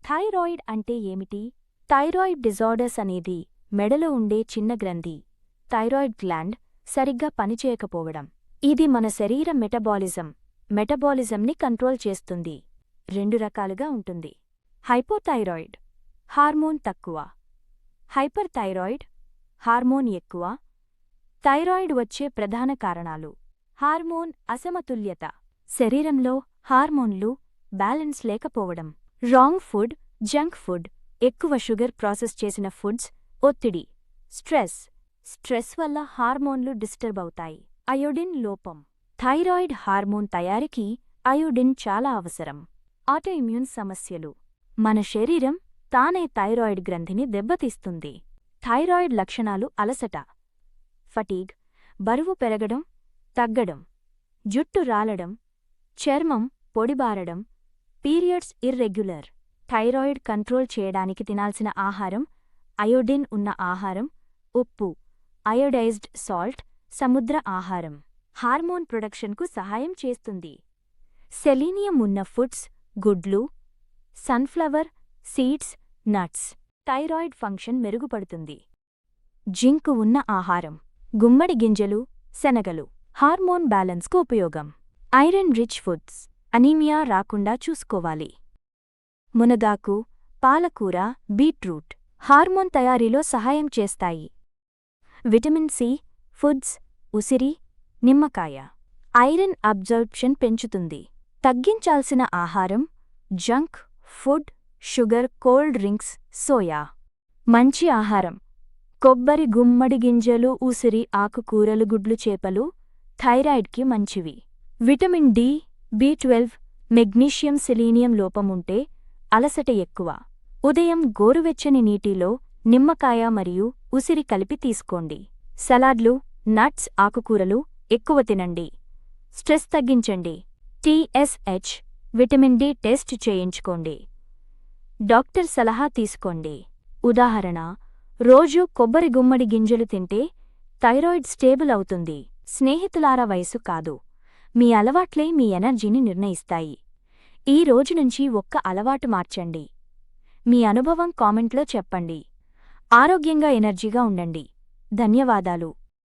Thyroid అంటే ఏమిటి? Thyroid disorders అనేది మెడలో ఉండే చిన్న గ్రంథి థైరాయిడ్ గ్లాండ్ సరిగ్గా పనిచేయకపోవడం. ఇది మన శరీర మెటబాలిజంని కంట్రోల్ చేస్తుంది. రెండు రకాలుగా ఉంటుంది. హైపోథైరాయిడ్ హార్మోన్ తక్కువ, హైపర్ థైరాయిడ్ హార్మోన్ ఎక్కువ. థైరాయిడ్ వచ్చే ప్రధాన కారణాలు: హార్మోన్ అసమతుల్యత, శరీరంలో హార్మోన్లు బ్యాలెన్స్ లేకపోవడం, రాంగ్ ఫుడ్, జంక్ ఫుడ్, ఎక్కువ షుగర్ ప్రాసెస్ చేసిన ఫుడ్స్, ఒత్తిడి, స్ట్రెస్ వల్ల హార్మోన్లు డిస్టర్బ్ అవుతాయి. అయోడిన్ లోపం. థైరాయిడ్ హార్మోన్ తయారీకి అయోడిన్ చాలా అవసరం. ఆటోఇమ్యూన్ సమస్యలు. మన శరీరం తానే థైరాయిడ్ గ్రంథిని దెబ్బతీస్తుంది. థైరాయిడ్ లక్షణాలు: అలసట, ఫటీగ్, బరువు పెరగడం, తగ్గడం, జుట్టు రాలడం, చర్మం పొడిబారడం, పీరియడ్స్ ఇర్రెగ్యులర్. థైరాయిడ్ కంట్రోల్ చేయడానికి తినాల్సిన ఆహారం: అయోడిన్ ఉన్న ఆహారం, ఉప్పు, అయోడైజ్డ్ సాల్ట్, సముద్ర ఆహారం. హార్మోన్ ప్రొడక్షన్కు సహాయం చేస్తుంది. సెలీనియం ఉన్న ఫుడ్స్: గుడ్లు, sunflower seeds, nuts. Thyroid function మెరుగుపడుతుంది. జింక్ ఉన్న ఆహారం: గుమ్మడి గింజలు, శనగలు. హార్మోన్ బ్యాలెన్స్కు ఉపయోగం. Iron rich foods. అనీమియా రాకుండా చూసుకోవాలి. మునగాకు, పాలకూర, బీట్రూట్ హార్మోన్ తయారీలో సహాయం చేస్తాయి. విటమిన్ సి ఫుడ్స్: ఉసిరి, నిమ్మకాయ. ఐరన్ అబ్జర్ప్షన్ పెంచుతుంది. తగ్గించాల్సిన ఆహారం: junk food, sugar, cold drinks, soya. మంచి ఆహారం: కొబ్బరి, గుమ్మడి గింజలు, ఉసిరి, ఆకుకూరలు, గుడ్లు, చేపలు థైరాయిడ్కి మంచివి. విటమిన్ డి, బి12, మెగ్నీషియం, సెలీనియం లోపం ఉంటే అలసట ఎక్కువ. ఉదయం గోరువెచ్చని నీటిలో నిమ్మకాయ మరియు ఉసిరి కలిపి తీసుకోండి. సలాడ్లు, నట్స్, ఆకుకూరలు ఎక్కువ తినండి. స్ట్రెస్ తగ్గించండి. TSH, విటమిన్ డి టెస్ట్ చేయించుకోండి. డాక్టర్ సలహా తీసుకోండి. ఉదాహరణ: రోజూ కొబ్బరి, గుమ్మడి గింజలు తింటే థైరాయిడ్ స్టేబుల్ అవుతుంది. స్నేహితులారా, వయసు కాదు, మీ అలవాట్లే మీ ఎనర్జీని నిర్ణయిస్తాయి. ఈ రోజు నుంచి ఒక్క అలవాటు మార్చండి. మీ అనుభవం కామెంట్లో చెప్పండి. ఆరోగ్యంగా, ఎనర్జీగా ఉండండి. ధన్యవాదాలు.